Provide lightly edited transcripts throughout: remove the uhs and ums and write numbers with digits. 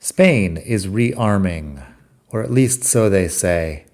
Spain is rearming, or at least so they say.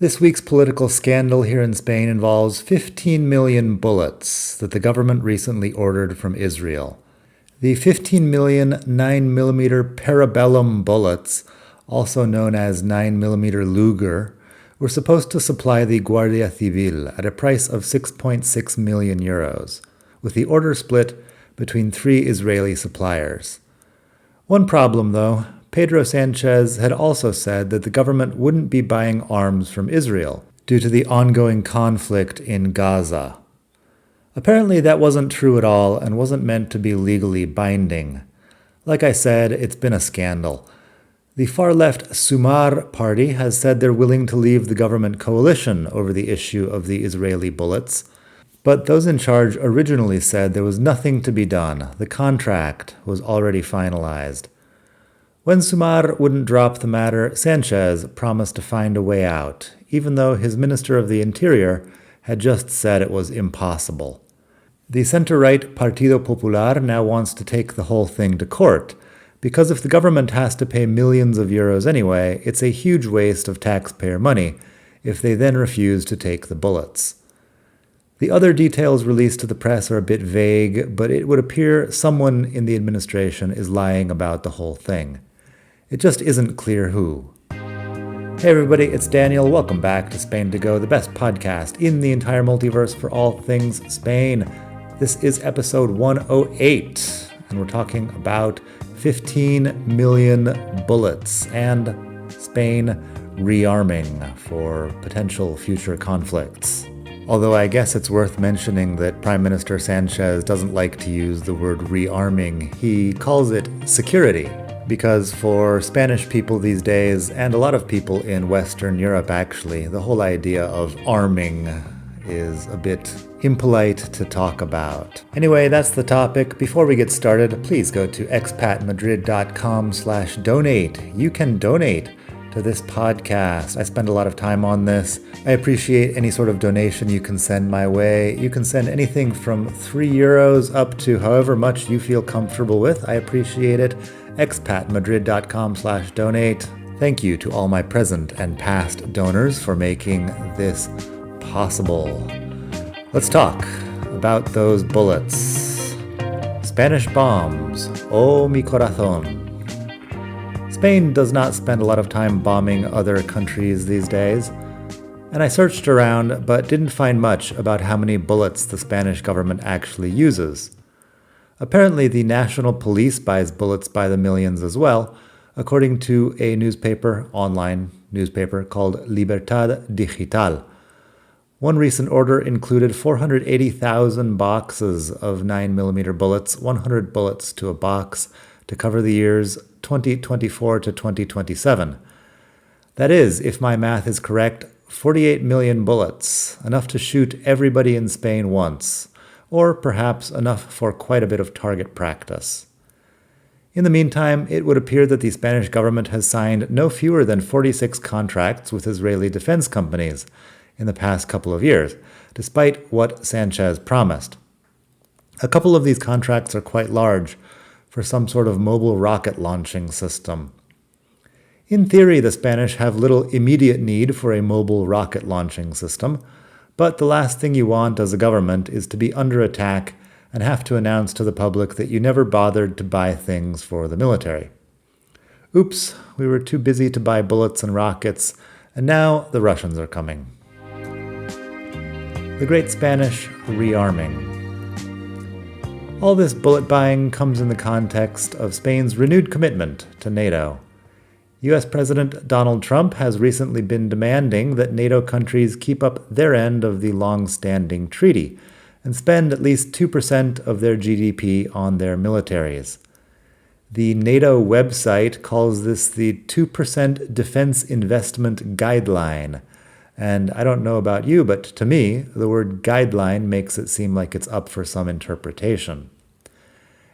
This week's political scandal here in Spain involves 15 million bullets that the government recently ordered from Israel. The 15 million 9mm parabellum bullets, also known as 9mm Luger, were supposed to supply the Guardia Civil at a price of 6.6 million euros, with the order split between 3 Israeli suppliers. One problem, though: Pedro Sánchez had also said that the government wouldn't be buying arms from Israel due to the ongoing conflict in Gaza. Apparently that wasn't true at all and wasn't meant to be legally binding. Like I said, it's been a scandal. The far-left Sumar party has said they're willing to leave the government coalition over the issue of the Israeli bullets, but those in charge originally said there was nothing to be done. The contract was already finalized. When Sumar wouldn't drop the matter, Sánchez promised to find a way out, even though his Minister of the Interior had just said it was impossible. The center-right Partido Popular now wants to take the whole thing to court, because if the government has to pay millions of euros anyway, it's a huge waste of taxpayer money if they then refuse to take the bullets. The other details released to the press are a bit vague, but it would appear someone in the administration is lying about the whole thing. It just isn't clear who. Hey everybody, it's Daniel. Welcome back to Spain to Go, the best podcast in the entire multiverse for all things Spain. This is episode 108, and we're talking about 15 million bullets and Spain rearming for potential future conflicts. Although I guess it's worth mentioning that Prime Minister Sánchez doesn't like to use the word rearming. He calls it security, because for Spanish people these days, and a lot of people in Western Europe actually, the whole idea of arming is a bit impolite to talk about. Anyway, that's the topic. Before we get started, please go to expatmadrid.com/donate. You can donate to this podcast. I spend a lot of time on this. I appreciate any sort of donation you can send my way. You can send anything from €3 up to however much you feel comfortable with. I appreciate it. expatmadrid.com/donate. Thank you to all my present and past donors for making this possible. Let's talk about those bullets. Spanish bombs. Oh, mi corazón. Spain does not spend a lot of time bombing other countries these days, and I searched around but didn't find much about how many bullets the Spanish government actually uses. Apparently the national police buys bullets by the millions as well, according to a online newspaper called Libertad Digital. One recent order included 480,000 boxes of 9mm bullets, 100 bullets to a box, to cover the years 2024 to 2027. That is, if my math is correct, 48 million bullets, enough to shoot everybody in Spain once, or perhaps enough for quite a bit of target practice. In the meantime, it would appear that the Spanish government has signed no fewer than 46 contracts with Israeli defense companies in the past couple of years, despite what Sánchez promised. A couple of these contracts are quite large, for some sort of mobile rocket launching system. In theory, the Spanish have little immediate need for a mobile rocket launching system, but the last thing you want as a government is to be under attack and have to announce to the public that you never bothered to buy things for the military. Oops, we were too busy to buy bullets and rockets, and now the Russians are coming. The Great Spanish Rearming. All this bullet buying comes in the context of Spain's renewed commitment to NATO. U.S. President Donald Trump has recently been demanding that NATO countries keep up their end of the long-standing treaty and spend at least 2% of their GDP on their militaries. The NATO website calls this the 2% Defense Investment Guideline. And I don't know about you, but to me, the word guideline makes it seem like it's up for some interpretation.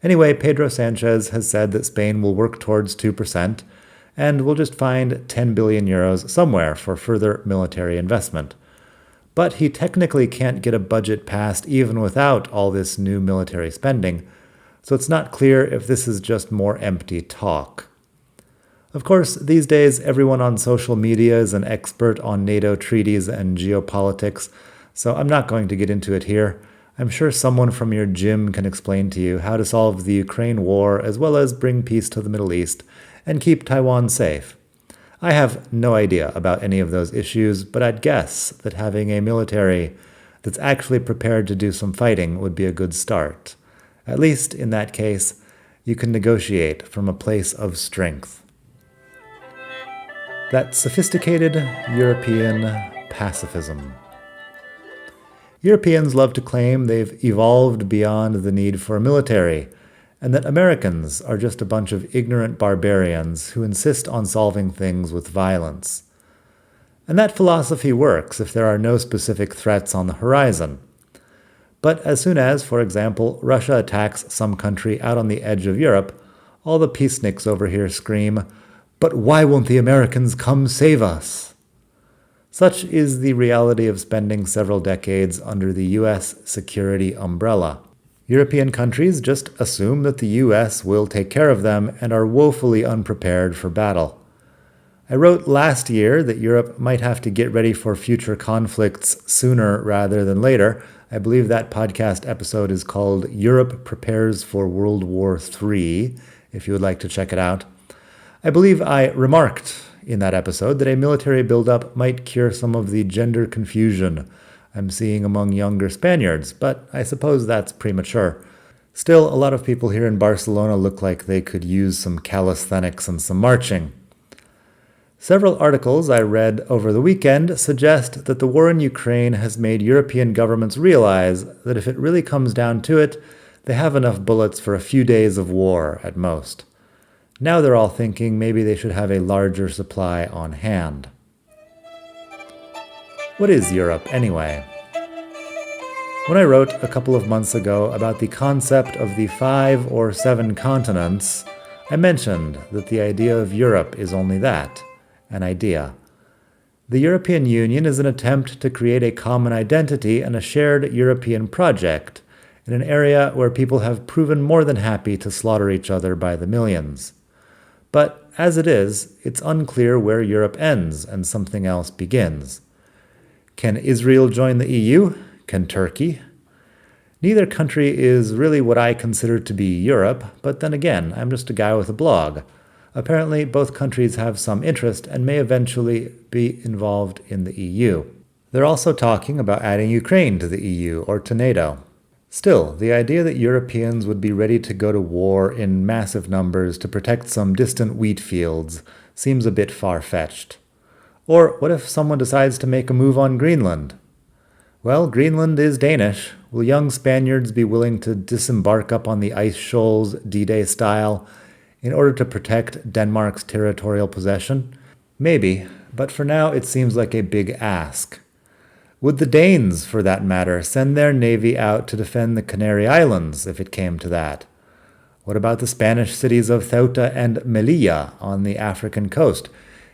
Anyway, Pedro Sánchez has said that Spain will work towards 2%, and will just find 10 billion euros somewhere for further military investment. But he technically can't get a budget passed even without all this new military spending, so it's not clear if this is just more empty talk. Of course, these days everyone on social media is an expert on NATO treaties and geopolitics, so I'm not going to get into it here. I'm sure someone from your gym can explain to you how to solve the Ukraine war as well as bring peace to the Middle East and keep Taiwan safe. I have no idea about any of those issues, but I'd guess that having a military that's actually prepared to do some fighting would be a good start. At least, in that case, you can negotiate from a place of strength. That sophisticated European pacifism. Europeans love to claim they've evolved beyond the need for a military, and that Americans are just a bunch of ignorant barbarians who insist on solving things with violence. And that philosophy works if there are no specific threats on the horizon. But as soon as, for example, Russia attacks some country out on the edge of Europe, all the peaceniks over here scream, "But why won't the Americans come save us?" Such is the reality of spending several decades under the US security umbrella. European countries just assume that the US will take care of them and are woefully unprepared for battle. I wrote last year that Europe might have to get ready for future conflicts sooner rather than later. I believe that podcast episode is called Europe Prepares for World War III, if you would like to check it out. I believe I remarked in that episode that a military buildup might cure some of the gender confusion I'm seeing among younger Spaniards, but I suppose that's premature. Still, a lot of people here in Barcelona look like they could use some calisthenics and some marching. Several articles I read over the weekend suggest that the war in Ukraine has made European governments realize that if it really comes down to it, they have enough bullets for a few days of war at most. Now they're all thinking maybe they should have a larger supply on hand. What is Europe, anyway? When I wrote a couple of months ago about the concept of the 5 or 7 continents, I mentioned that the idea of Europe is only that, an idea. The European Union is an attempt to create a common identity and a shared European project in an area where people have proven more than happy to slaughter each other by the millions. But as it is, it's unclear where Europe ends and something else begins. Can Israel join the EU? Can Turkey? Neither country is really what I consider to be Europe, but then again, I'm just a guy with a blog. Apparently, both countries have some interest and may eventually be involved in the EU. They're also talking about adding Ukraine to the EU or to NATO. Still, the idea that Europeans would be ready to go to war in massive numbers to protect some distant wheat fields seems a bit far-fetched. Or what if someone decides to make a move on Greenland? Well, Greenland is Danish. Will young Spaniards be willing to disembark up on the ice shoals D-Day style in order to protect Denmark's territorial possession? Maybe, but for now it seems like a big ask. Would the Danes, for that matter, send their navy out to defend the Canary Islands if it came to that? What about the Spanish cities of Ceuta and Melilla on the African coast?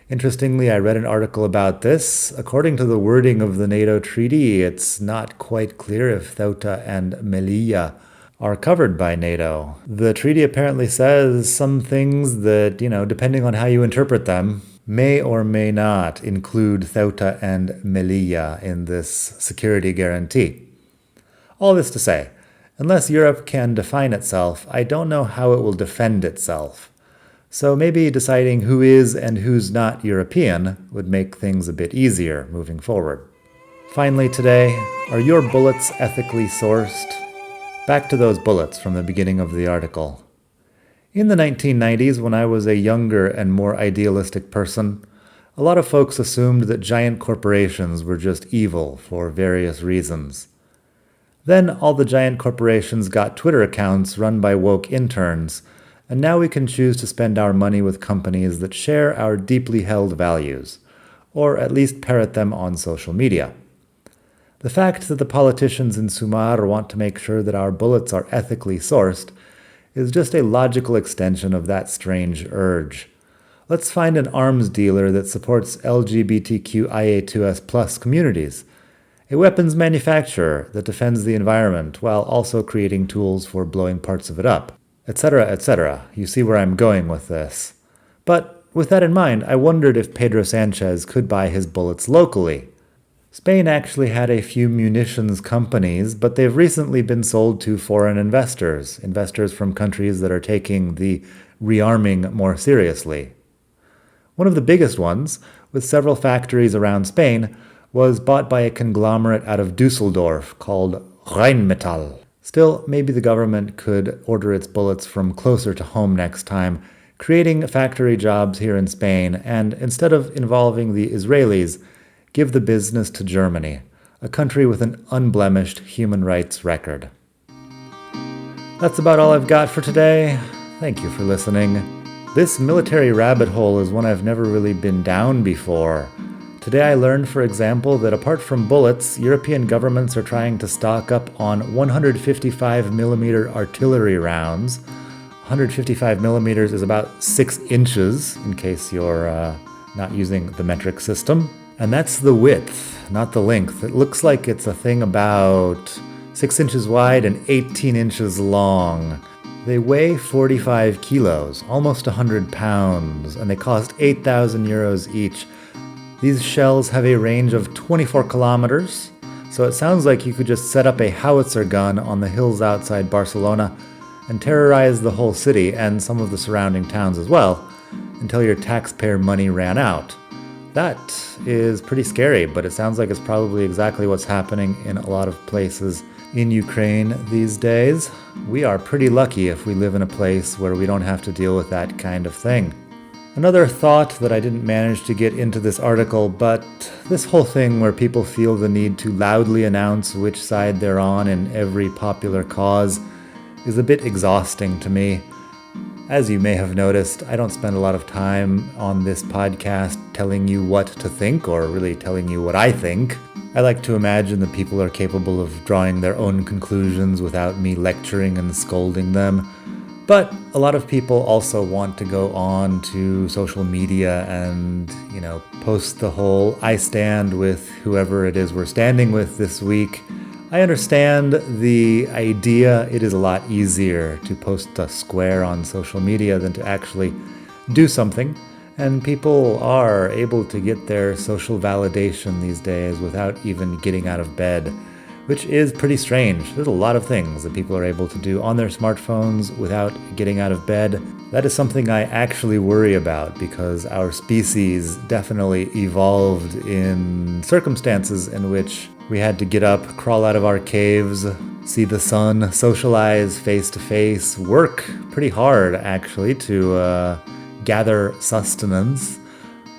Interestingly, I read an article about this. According to the wording of the NATO treaty, it's not quite clear if Ceuta and Melilla are covered by NATO. The treaty apparently says some things that, depending on how you interpret them, may or may not include Ceuta and Melilla in this security guarantee. All this to say, unless Europe can define itself, I don't know how it will defend itself. So maybe deciding who is and who's not European would make things a bit easier moving forward. Finally today, are your bullets ethically sourced? Back to those bullets from the beginning of the article. In the 1990s, when I was a younger and more idealistic person, a lot of folks assumed that giant corporations were just evil for various reasons. Then all the giant corporations got Twitter accounts run by woke interns, and now we can choose to spend our money with companies that share our deeply held values, or at least parrot them on social media. The fact that the politicians in Sumar want to make sure that our bullets are ethically sourced is just a logical extension of that strange urge. Let's find an arms dealer that supports LGBTQIA2S+ communities, a weapons manufacturer that defends the environment while also creating tools for blowing parts of it up, etc., etc. You see where I'm going with this. But with that in mind, I wondered if Pedro Sánchez could buy his bullets locally. Spain actually had a few munitions companies, but they've recently been sold to foreign investors from countries that are taking the rearming more seriously. One of the biggest ones, with several factories around Spain, was bought by a conglomerate out of Dusseldorf called Rheinmetall. Still, maybe the government could order its bullets from closer to home next time, creating factory jobs here in Spain, and instead of involving the Israelis, give the business to Germany, a country with an unblemished human rights record. That's about all I've got for today. Thank you for listening. This military rabbit hole is one I've never really been down before. Today I learned, for example, that apart from bullets, European governments are trying to stock up on 155mm artillery rounds. 155mm is about 6 inches, in case you're not using the metric system. And that's the width, not the length. It looks like it's a thing about 6 inches wide and 18 inches long. They weigh 45 kilos, almost 100 pounds, and they cost 8,000 euros each. These shells have a range of 24 kilometers, so it sounds like you could just set up a howitzer gun on the hills outside Barcelona and terrorize the whole city and some of the surrounding towns as well, until your taxpayer money ran out. That is pretty scary, but it sounds like it's probably exactly what's happening in a lot of places in Ukraine these days. We are pretty lucky if we live in a place where we don't have to deal with that kind of thing. Another thought that I didn't manage to get into this article, but this whole thing where people feel the need to loudly announce which side they're on in every popular cause is a bit exhausting to me. As you may have noticed, I don't spend a lot of time on this podcast telling you what to think, or really telling you what I think. I like to imagine that people are capable of drawing their own conclusions without me lecturing and scolding them. But a lot of people also want to go on to social media and, post the whole I stand with whoever it is we're standing with this week. I understand the idea. It is a lot easier to post a square on social media than to actually do something. And people are able to get their social validation these days without even getting out of bed, which is pretty strange. There's a lot of things that people are able to do on their smartphones without getting out of bed. That is something I actually worry about, because our species definitely evolved in circumstances in which we had to get up, crawl out of our caves, see the sun, socialize face to face, work pretty hard actually to gather sustenance.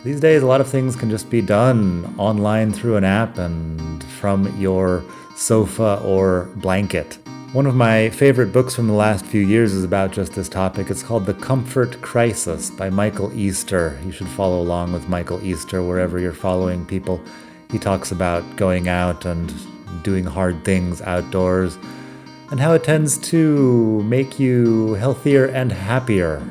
These days, a lot of things can just be done online through an app and from your sofa or blanket. One of my favorite books from the last few years is about just this topic. It's called The Comfort Crisis by Michael Easter. You should follow along with Michael Easter wherever you're following people. He talks about going out and doing hard things outdoors and how it tends to make you healthier and happier.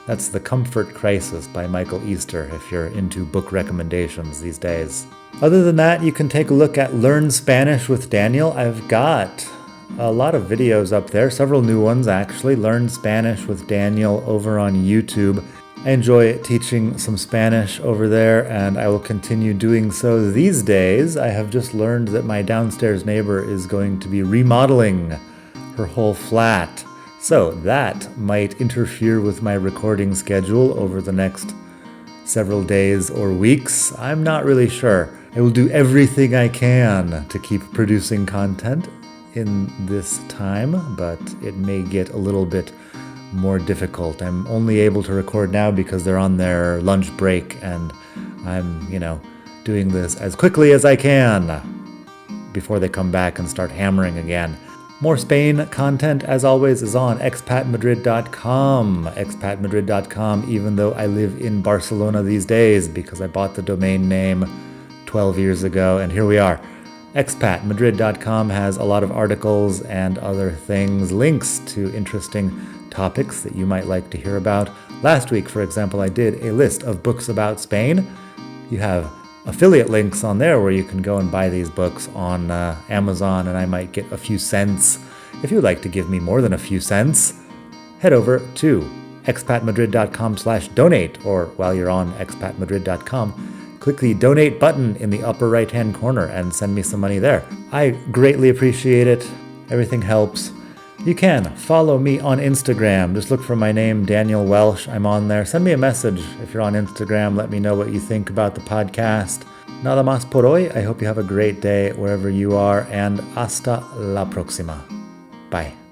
That's The Comfort Crisis by Michael Easter if you're into book recommendations these days. Other than that, you can take a look at Learn Spanish with Daniel. I've got a lot of videos up there, several new ones actually. Learn Spanish with Daniel over on YouTube. I enjoy teaching some Spanish over there, and I will continue doing so these days. I have just learned that my downstairs neighbor is going to be remodeling her whole flat. So that might interfere with my recording schedule over the next several days or weeks. I'm not really sure. I will do everything I can to keep producing content in this time, but it may get a little bit more difficult. I'm only able to record now because they're on their lunch break, and I'm, doing this as quickly as I can before they come back and start hammering again. More Spain content, as always, is on expatmadrid.com. Expatmadrid.com, even though I live in Barcelona these days because I bought the domain name 12 years ago, and here we are. Expatmadrid.com has a lot of articles and other things, links to interesting topics that you might like to hear about. Last week, for example, I did a list of books about Spain. You have affiliate links on there where you can go and buy these books on Amazon, and I might get a few cents. If you'd like to give me more than a few cents, head over to expatmadrid.com/donate, or while you're on expatmadrid.com, click the donate button in the upper right-hand corner and send me some money there. I greatly appreciate it. Everything helps. You can follow me on Instagram. Just look for my name, Daniel Welsh. I'm on there. Send me a message if you're on Instagram. Let me know what you think about the podcast. Nada más por hoy. I hope you have a great day wherever you are, and hasta la próxima. Bye.